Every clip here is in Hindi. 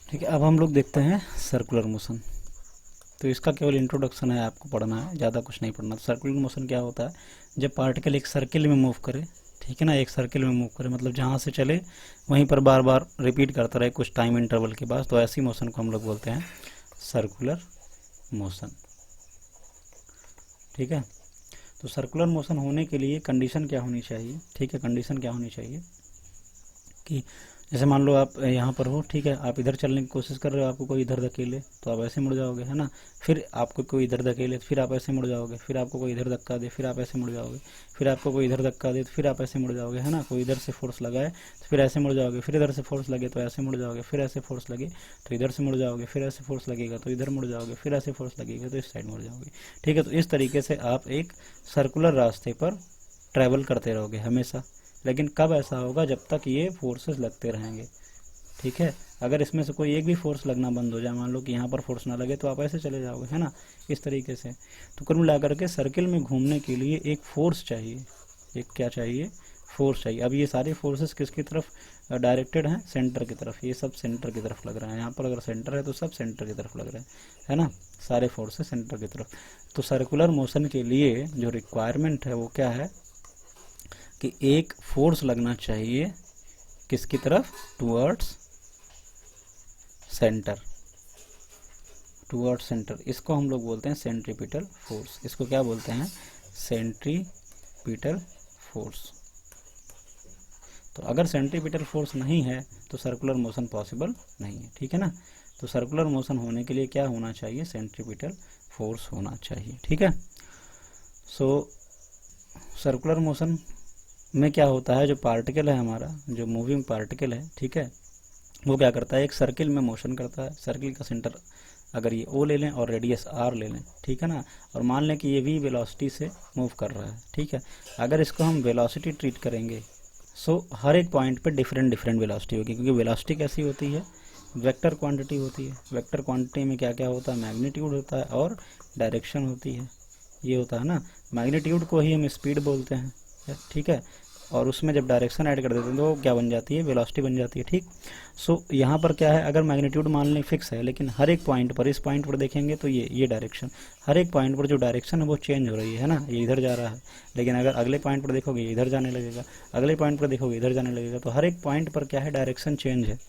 ठीक है, अब हम लोग देखते हैं सर्कुलर मोशन। तो इसका केवल इंट्रोडक्शन है, आपको पढ़ना है, ज़्यादा कुछ नहीं पढ़ना। तो सर्कुलर मोशन क्या होता है, जब पार्टिकल एक सर्किल में मूव करे, ठीक है ना, एक सर्किल में मूव करे मतलब जहाँ से चले वहीं पर बार बार रिपीट करता रहे कुछ टाइम इंटरवल के बाद, तो ऐसी मोशन को हम लोग बोलते हैं सर्कुलर मोशन। ठीक है, तो सर्कुलर मोशन होने के लिए कंडीशन क्या होनी चाहिए, ठीक है, कंडीशन क्या होनी चाहिए कि जैसे मान लो आप यहाँ पर हो, ठीक है, आप इधर चलने की कोशिश कर रहे हो, आपको कोई इधर धकेले तो आप ऐसे मुड़ जाओगे, है ना। फिर आपको कोई इधर धकेले तो फिर आप ऐसे मुड़ जाओगे, फिर आपको कोई इधर धक्का दे फिर आप ऐसे मुड़ जाओगे, फिर आपको कोई इधर धक्का दे तो फिर आप ऐसे मुड़ जाओगे, है ना। कोई इधर से फोर्स लगाए तो फिर ऐसे मुड़ जाओगे, फिर इधर से फोर्स लगे तो ऐसे मुड़ जाओगे, फिर ऐसे फोर्स लगे तो इधर से मुड़ जाओगे, फिर ऐसे फोर्स लगेगा तो इधर मुड़ जाओगे, फिर ऐसे फोर्स लगेगा तो इस साइड मुड़ जाओगे। ठीक है, तो इस तरीके से आप एक सर्कुलर रास्ते पर ट्रैवल करते रहोगे हमेशा। लेकिन कब ऐसा होगा, जब तक ये फोर्सेस लगते रहेंगे। ठीक है, अगर इसमें से कोई एक भी फोर्स लगना बंद हो जाए, मान लो कि यहाँ पर फोर्स ना लगे, तो आप ऐसे चले जाओगे, है ना, इस तरीके से। तो कुल मिलाकर के सर्किल में घूमने के लिए एक फोर्स चाहिए, एक क्या चाहिए, फोर्स चाहिए। अब ये सारे फोर्सेस किसकी तरफ डायरेक्टेड हैं, सेंटर की तरफ, ये सब सेंटर की तरफ लग रहे हैं। यहाँ पर अगर सेंटर है तो सब सेंटर की तरफ लग रहे हैं, है ना, सारे फोर्सेस सेंटर की तरफ। तो सर्कुलर मोशन के लिए जो रिक्वायरमेंट है वो क्या है कि एक फोर्स लगना चाहिए किसकी तरफ, टूवर्ड्स सेंटर, टूवर्ड्स सेंटर। इसको हम लोग बोलते हैं सेंट्रीपिटल फोर्स। इसको क्या बोलते हैं, सेंट्रीपिटल फोर्स। तो अगर सेंट्रीपिटल फोर्स नहीं है तो सर्कुलर मोशन पॉसिबल नहीं है। ठीक है ना, तो सर्कुलर मोशन होने के लिए क्या होना चाहिए, सेंट्रीपिटल फोर्स होना चाहिए। ठीक है, सो सर्कुलर मोशन में क्या होता है, जो पार्टिकल है हमारा, जो मूविंग पार्टिकल है, ठीक है, वो क्या करता है, एक सर्किल में मोशन करता है। सर्किल का सेंटर अगर ये ओ ले लें और रेडियस आर ले लें, ठीक है ना, और मान लें कि ये वी वेलोसिटी से मूव कर रहा है। ठीक है, अगर इसको हम वेलोसिटी ट्रीट करेंगे, सो हर एक पॉइंट पे डिफरेंट डिफरेंट वेलोसिटी होगी, क्योंकि वेलोसिटी कैसी होती है, वेक्टर क्वांटिटी होती है। वेक्टर क्वांटिटी में क्या क्या होता है, मैग्नीट्यूड होता है और डायरेक्शन होती है, ये होता है ना। मैग्नीट्यूड को ही हम स्पीड बोलते हैं, ठीक है, और उसमें जब डायरेक्शन ऐड कर देते हैं तो क्या बन जाती है, वेलोसिटी बन जाती है। ठीक, सो यहाँ पर क्या है, अगर मैग्नीट्यूड मान लें फिक्स है, लेकिन हर एक पॉइंट पर, इस पॉइंट पर देखेंगे तो ये डायरेक्शन, हर एक पॉइंट पर जो डायरेक्शन है वो चेंज हो रही है ना, ये इधर जा रहा है, लेकिन अगर अगले पॉइंट पर देखोगे ये इधर जाने लगेगा, अगले पॉइंट पर देखोगे इधर जाने लगेगा। तो हर एक पॉइंट पर क्या है, डायरेक्शन चेंज है,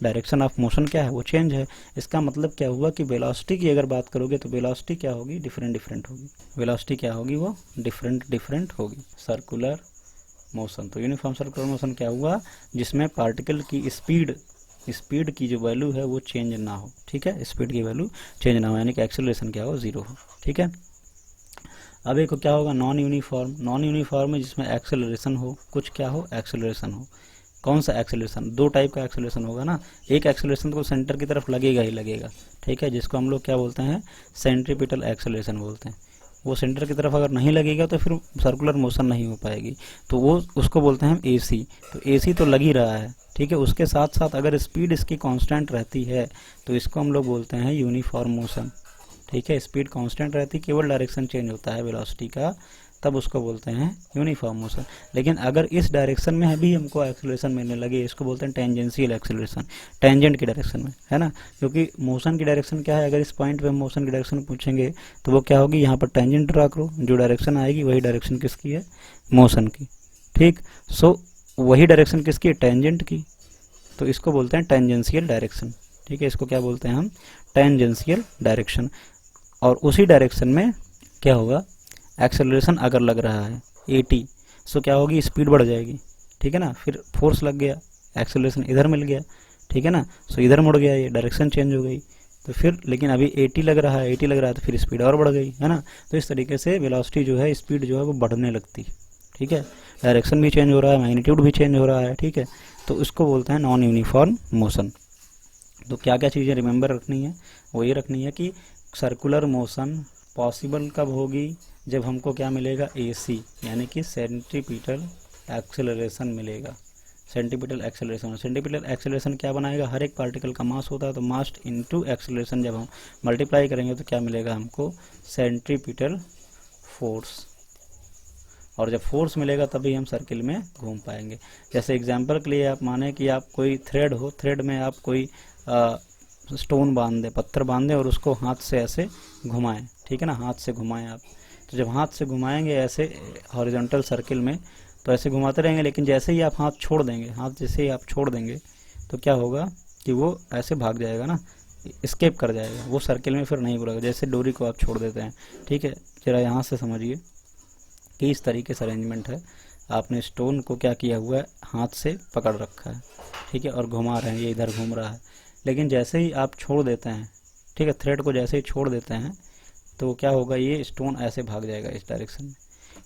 डायरेक्शन ऑफ मोशन क्या है, वो चेंज है। इसका मतलब क्या हुआ कि वेलोसिटी की अगर बात करोगे तो वेलोसिटी क्या होगी, डिफरेंट डिफरेंट होगी। वेलोसिटी क्या होगी, वो डिफरेंट डिफरेंट होगी। सर्कुलर मोशन, तो यूनिफॉर्म सर्कुलर मोशन क्या हुआ, जिसमें पार्टिकल की स्पीड की जो वैल्यू है वो चेंज ना हो। ठीक है, स्पीड की वैल्यू चेंज ना हो, यानी कि एक्सेलरेशन क्या हो, जीरो हो। ठीक है, अब एक क्या होगा, नॉन यूनिफॉर्म। नॉन यूनिफॉर्म में जिसमें एक्सेलरेशन हो, कुछ क्या हो, एक्सेलरेशन हो। कौन सा एक्सेलरेशन, दो टाइप का एक्सेलरेशन होगा ना। एक एक्सेलरेशन तो सेंटर की तरफ लगेगा ही लगेगा, ठीक है, जिसको हम लोग क्या बोलते हैं, सेंट्रीपिटल एक्सेलरेशन बोलते हैं। वो सेंटर की तरफ अगर नहीं लगेगा तो फिर सर्कुलर मोशन नहीं हो पाएगी, तो वो उसको बोलते हैं हम एसी। तो एसी तो लग ही रहा है, ठीक है, उसके साथ साथ अगर स्पीड इसकी कांस्टेंट रहती है तो इसको हम लोग बोलते हैं यूनिफॉर्म मोशन। ठीक है, स्पीड कांस्टेंट रहती, केवल डायरेक्शन चेंज होता है वेलोसिटी का, तब उसको बोलते हैं यूनिफॉर्म मोशन। लेकिन अगर इस डायरेक्शन में भी हमको एक्सेलरेशन मिलने लगे, इसको बोलते हैं टेंजेंशियल एक्सेलरेशन, टेंजेंट की डायरेक्शन में, है ना। क्योंकि मोशन की डायरेक्शन क्या है, अगर इस पॉइंट पे हम मोशन की डायरेक्शन पूछेंगे तो वो क्या होगी, यहाँ पर टेंजेंट ड्रा करो, जो डायरेक्शन आएगी वही डायरेक्शन किसकी है, मोशन की। ठीक, सो वही डायरेक्शन किसकी है, टेंजेंट की, तो इसको बोलते हैं टेंजेंशियल डायरेक्शन। ठीक है, इसको क्या बोलते हैं हम, टेंजेंशियल डायरेक्शन। और उसी डायरेक्शन में क्या होगा, एक्सेलरेशन अगर लग रहा है 80, सो क्या होगी, स्पीड बढ़ जाएगी। ठीक है ना, फिर फोर्स लग गया, एक्सेलरेशन इधर मिल गया, ठीक है ना, सो इधर मुड़ गया, ये डायरेक्शन चेंज हो गई। तो फिर लेकिन अभी 80 लग रहा है, 80 लग रहा है तो फिर स्पीड और बढ़ गई, है ना। तो इस तरीके से वेलोसिटी जो है, स्पीड जो है वो बढ़ने लगती है। ठीक है, डायरेक्शन भी चेंज हो रहा है, मैग्नीट्यूड भी चेंज हो रहा है। ठीक है, तो इसको बोलते हैं नॉन यूनिफॉर्म मोशन। तो क्या क्या चीज़ें रिमेंबर रखनी है, वो ये रखनी है कि सर्कुलर मोशन पॉसिबल कब होगी, जब हमको क्या मिलेगा, एसी, यानी कि सेंट्रीपिटल एक्सेलरेशन मिलेगा। सेंट्रीपिटल एक्सेलरेशन, सेंट्रीपिटल एक्सेलरेशन क्या बनाएगा, हर एक पार्टिकल का मास होता है, तो मास इनटू एक्सेलरेशन जब हम मल्टीप्लाई करेंगे तो क्या मिलेगा हमको, सेंट्रीपिटल फोर्स। और जब फोर्स मिलेगा तभी हम सर्किल में घूम पाएंगे। जैसे एग्जांपल के लिए आप माने कि आप कोई थ्रेड हो, थ्रेड में आप कोई स्टोन बांध दें, पत्थर बांध दें और उसको हाथ से ऐसे घुमाएं, ठीक है ना, हाथ से घुमाएं आप। तो जब हाथ से घुमाएंगे ऐसे हॉरिजॉन्टल सर्किल में तो ऐसे घुमाते रहेंगे, लेकिन जैसे ही आप हाथ छोड़ देंगे, हाथ जैसे ही आप छोड़ देंगे तो क्या होगा कि वो ऐसे भाग जाएगा ना, स्केप कर जाएगा, वो सर्किल में फिर नहीं घूमेगा, जैसे डोरी को आप छोड़ देते हैं, ठीक है। जरा यहाँ से समझिए कि इस तरीके से अरेंजमेंट है, आपने स्टोन को क्या किया हुआ है, हाथ से पकड़ रखा है, ठीक है, और घुमा रहे हैं, ये इधर घूम रहा है, लेकिन जैसे ही आप छोड़ देते हैं, ठीक है, थ्रेड को जैसे ही छोड़ देते हैं तो क्या होगा, ये स्टोन ऐसे भाग जाएगा इस डायरेक्शन में।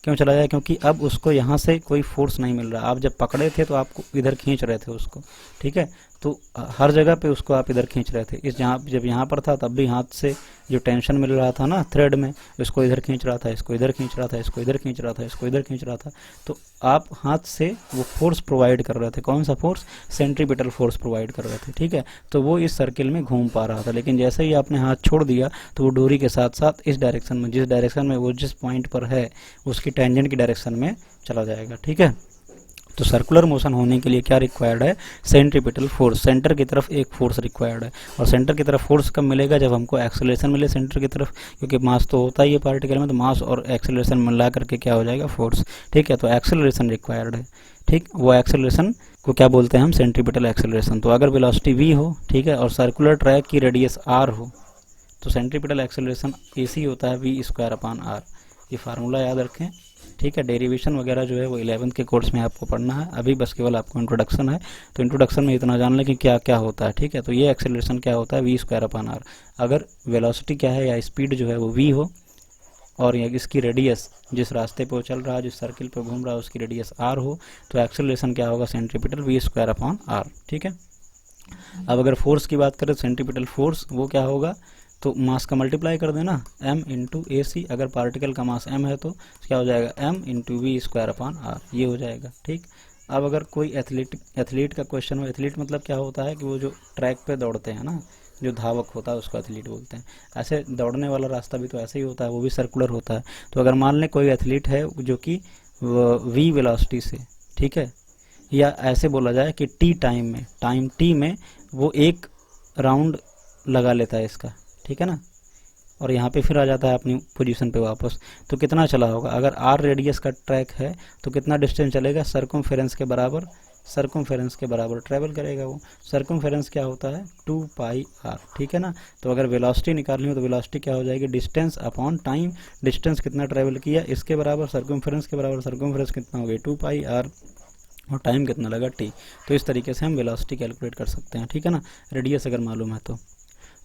क्यों चला जाए, क्योंकि अब उसको यहाँ से कोई फोर्स नहीं मिल रहा। आप जब पकड़े थे तो आपको इधर खींच रहे थे उसको, ठीक है, तो हर जगह पे उसको आप इधर खींच रहे थे। इस जहाँ जब यहाँ पर था तब भी हाथ से जो टेंशन मिल रहा था ना थ्रेड में, इसको इधर खींच रहा था, इसको इधर खींच रहा था, इसको इधर खींच रहा था, इसको इधर खींच रहा था, तो आप हाथ से वो फोर्स प्रोवाइड कर रहे थे। कौन सा फोर्स? सेंट्रीपिटल फोर्स प्रोवाइड कर रहे थे, ठीक है। तो वो इस सर्किल में घूम पा रहा था, लेकिन जैसे ही आपने हाथ छोड़ दिया तो वो डोरी के साथ साथ इस डायरेक्शन में, जिस डायरेक्शन में वो जिस पॉइंट पर है उसकी टेंजेंट की डायरेक्शन में चला जाएगा, ठीक है। तो सर्कुलर मोशन होने के लिए क्या रिक्वायर्ड है? सेंट्रीपिटल फोर्स, सेंटर की तरफ एक फोर्स रिक्वायर्ड है। और सेंटर की तरफ फोर्स कब मिलेगा? जब हमको एक्सेलरेशन मिले सेंटर की तरफ, क्योंकि मास तो होता ही है पार्टिकल में, तो मास और एक्सेलरेशन मिला करके क्या हो जाएगा? फोर्स, ठीक है। तो एक्सेलरेशन रिक्वायर्ड है, ठीक। वो एक्सेलरेशन को क्या बोलते हैं हम? Centripetal acceleration. तो अगर वेलोसिटी v हो, ठीक है, और सर्कुलर ट्रैक की रेडियस r हो, तो सेंट्रीपिटल एक्सेलरेशन ac होता है v²/r। ये फार्मूला याद रखें, ठीक है। डेरिवेशन वगैरह जो है वो 11th के कोर्स में आपको पढ़ना है, अभी बस केवल आपको इंट्रोडक्शन है, तो इंट्रोडक्शन में इतना जान लें कि क्या क्या होता है, ठीक है। तो ये एक्सेलरेशन क्या होता है? v²/r। अगर वेलोसिटी क्या है या स्पीड जो है वो v हो और इसकी रेडियस, जिस रास्ते पे वो चल रहा है, जिस सर्किल पे घूम रहा है, उसकी रेडियस r हो, तो एक्सेलरेशन क्या होगा? सेंट्रीपिटल v²/r, ठीक है। अब अगर फोर्स की बात करें, सेंट्रीपिटल फोर्स वो क्या होगा? तो मास का मल्टीप्लाई कर देना, m इंटू ए सी। अगर पार्टिकल का मास m है तो क्या हो जाएगा? m इंटू v²/r, ये हो जाएगा, ठीक। अब अगर कोई एथलीट का क्वेश्चन हो, एथलीट मतलब क्या होता है कि वो जो ट्रैक पे दौड़ते हैं ना, जो धावक होता है उसको एथलीट बोलते हैं। ऐसे दौड़ने वाला रास्ता भी तो ऐसे ही होता है, वो भी सर्कुलर होता है। तो अगर मान लें कोई एथलीट है जो कि v वेलोसिटी से, ठीक है, या ऐसे बोला जाए कि टाइम t में वो एक राउंड लगा लेता है इसका, ठीक है ना, और यहाँ पे फिर आ जाता है अपनी पोजीशन पे वापस, तो कितना चला होगा? अगर r रेडियस का ट्रैक है तो कितना डिस्टेंस चलेगा? सर्कमफेरेंस के बराबर ट्रैवल करेगा वो। सर्कमफेरेंस क्या होता है? 2πr, ठीक है ना। तो अगर वेलोसिटी निकालनी हो तो वेलोसिटी क्या हो जाएगी? Distance upon time. डिस्टेंस कितना ट्रैवल किया इसके बराबर, सर्कमफेरेंस के बराबर, सर्कमफेरेंस कितना हो गई? 2πr, और टाइम कितना लगा? t। तो इस तरीके से हम वेलोसिटी कैलकुलेट कर सकते हैं, ठीक है ना, रेडियस अगर मालूम है तो।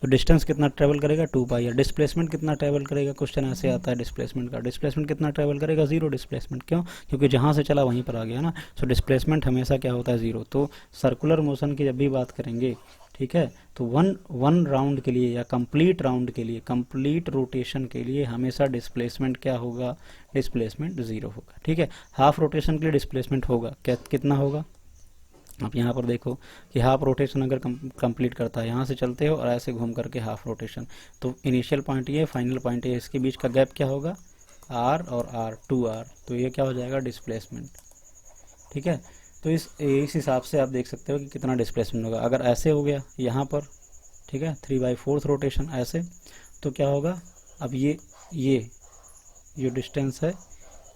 डिस्टेंस कितना ट्रैवल करेगा? 2πr। डिस्प्लेसमेंट कितना ट्रैवल करेगा? क्वेश्चन ऐसे आता है डिस्प्लेसमेंट का। डिस्प्लेसमेंट कितना ट्रैवल करेगा? Zero displacement. क्यों? क्योंकि जहाँ से चला वहीं पर आ गया ना, सो डिस्प्लेसमेंट हमेशा क्या होता है? जीरो। तो सर्कुलर मोशन की जब भी बात करेंगे, ठीक है, तो वन राउंड के लिए या कंप्लीट राउंड के लिए, कंप्लीट रोटेशन के लिए हमेशा डिस्प्लेसमेंट क्या होगा? डिस्प्लेसमेंट जीरो होगा, ठीक है। हाफ रोटेशन के लिए डिस्प्लेसमेंट होगा कितना होगा? आप यहाँ पर देखो कि हाफ रोटेशन अगर कंप्लीट करता है, यहाँ से चलते हो और ऐसे घूम करके हाफ रोटेशन, तो इनिशियल पॉइंट ये, फाइनल पॉइंट ये, इसके बीच का गैप क्या होगा? r और r, 2r। तो ये क्या हो जाएगा? डिस्प्लेसमेंट, ठीक है। तो इस हिसाब से आप देख सकते हो कि कितना डिस्प्लेसमेंट होगा। अगर ऐसे हो गया यहाँ पर, ठीक है, 3/4 रोटेशन ऐसे, तो क्या होगा? अब ये जो डिस्टेंस है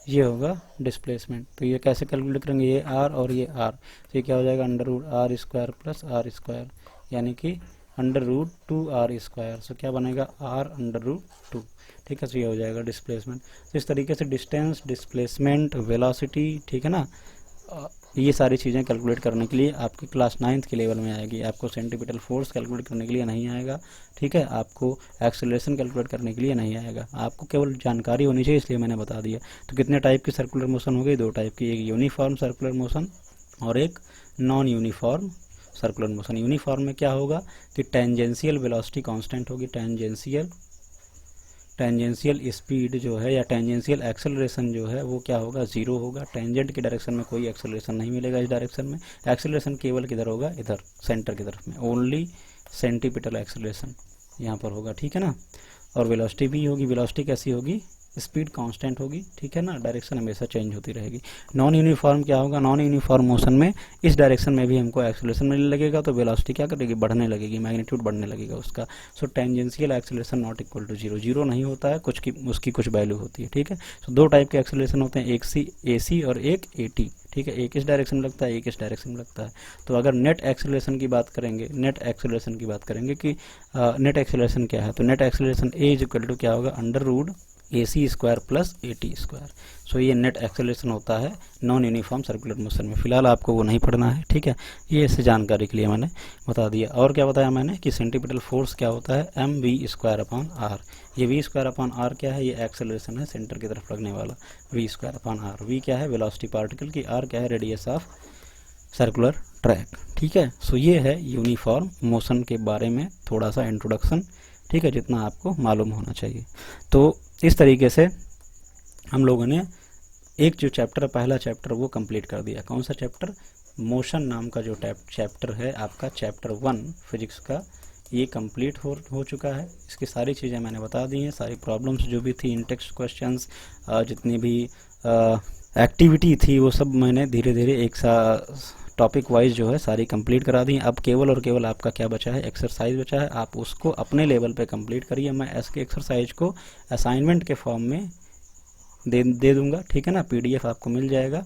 ये होगा डिस्प्लेसमेंट। तो ये कैसे कैलकुलेट करेंगे? ये r और ये r, तो ये क्या हो जाएगा? √r² प्लस r², यानी कि √2r²। सो क्या बनेगा? r√2, ठीक है। तो ये हो जाएगा डिस्प्लेसमेंट। तो इस तरीके से डिस्टेंस, डिस्प्लेसमेंट, वेलोसिटी, ठीक है ना, ये सारी चीज़ें कैलकुलेट करने के लिए आपकी क्लास 9th के लेवल में आएगी। आपको सेंट्रीपिटल फोर्स कैलकुलेट करने के लिए नहीं आएगा, ठीक है। आपको एक्सेलरेशन कैलकुलेट करने के लिए नहीं आएगा। आपको केवल जानकारी होनी चाहिए, इसलिए मैंने बता दिया। तो कितने टाइप की सर्कुलर मोशन हो गई? 2 टाइप की, एक यूनिफॉर्म सर्कुलर मोशन और एक non uniform circular motion. Uniform में क्या होगा कि टेंजेंशियल वेलोसिटी कांस्टेंट होगी, टेंजेंशियल स्पीड जो है या टेंजेंशियल एक्सेलरेशन जो है वो क्या होगा? जीरो होगा। टेंजेंट की डायरेक्शन में कोई एक्सेलरेशन नहीं मिलेगा। इस डायरेक्शन में एक्सेलरेशन केवल किधर होगा? इधर सेंटर की तरफ में, ओनली सेंट्रीपिटल एक्सेलरेशन यहाँ पर होगा, ठीक है ना। और वेलोसिटी भी होगी। वेलोसिटी कैसी होगी? स्पीड कांस्टेंट होगी, ठीक है ना, डायरेक्शन हमेशा चेंज होती रहेगी। नॉन यूनिफॉर्म क्या होगा, नॉन यूनिफॉर्म मोशन में इस डायरेक्शन में भी हमको एक्सेलरेशन मिलने लगेगा, तो वेलोसिटी क्या करेगी, बढ़ने लगेगी, मैग्नीट्यूड बढ़ने लगेगा उसका। So tangential acceleration not equal to zero, zero नहीं होता है, कुछ की उसकी कुछ वैल्यू होती है, ठीक है। सो दो टाइप के एक्सेलरेशन होते हैं, एक ए सी और एक ए टी, ठीक है, एक इस डायरेक्शन में लगता है, एक इस डायरेक्शन में लगता है। तो अगर नेट एक्सेलरेशन की बात करेंगे, नेट एक्सेलरेशन की बात करेंगे कि नेट एक्सेलरेशन क्या है, तो net acceleration a is equal to क्या होगा, under root a c square plus a t square. So ये नेट एक्सेलरेशन होता है नॉन यूनिफॉर्म सर्कुलर मोशन में। फिलहाल आपको वो नहीं पढ़ना है, ठीक है, ये ऐसे जानकारी के लिए मैंने बता दिया। और क्या बताया मैंने कि सेंट्रीपिटल फोर्स क्या होता है, M V square upon R. ये वी स्क्वायर अपॉन आर क्या है, ये एक्सेलरेशन है सेंटर की तरफ लगने वाला, V square upon R. V क्या है, वेलोसिटी पार्टिकल की, आर क्या है, रेडियस ऑफ सर्कुलर ट्रैक, ठीक है। सो ये है यूनिफॉर्म मोशन के बारे में थोड़ा सा इंट्रोडक्शन, ठीक है, जितना आपको मालूम होना चाहिए। तो इस तरीके से हम लोगों ने एक जो चैप्टर, पहला चैप्टर वो कंप्लीट कर दिया। कौन सा चैप्टर, मोशन नाम का जो चैप्टर है आपका, चैप्टर 1 फिजिक्स का, ये कंप्लीट हो चुका है। इसकी सारी चीज़ें मैंने बता दी हैं, सारी प्रॉब्लम्स जो भी थी, इन टेक्स्ट क्वेश्चंस, जितनी भी एक्टिविटी थी, वो सब मैंने धीरे धीरे एक टॉपिक वाइज जो है सारी कंप्लीट करा दी। अब केवल और केवल आपका क्या बचा है, एक्सरसाइज बचा है, आप उसको अपने लेवल पे कंप्लीट करिए। मैं इसके एक्सरसाइज को असाइनमेंट के फॉर्म में दे दूंगा, ठीक है ना, पीडीएफ आपको मिल जाएगा।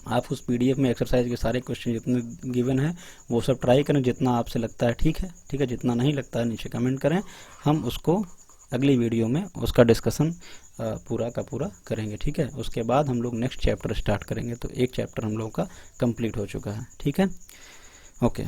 आप उस पीडीएफ में एक्सरसाइज के सारे क्वेश्चन जितने गिवन हैं वो सब ट्राई करें, जितना आपसे लगता है ठीक है, ठीक है, जितना नहीं लगता है नीचे कमेंट करें, हम उसको अगली वीडियो में उसका डिस्कशन पूरा का पूरा करेंगे, ठीक है। उसके बाद हम लोग नेक्स्ट चैप्टर स्टार्ट करेंगे। तो एक चैप्टर हम लोगों का कंप्लीट हो चुका है, ठीक है, ओके।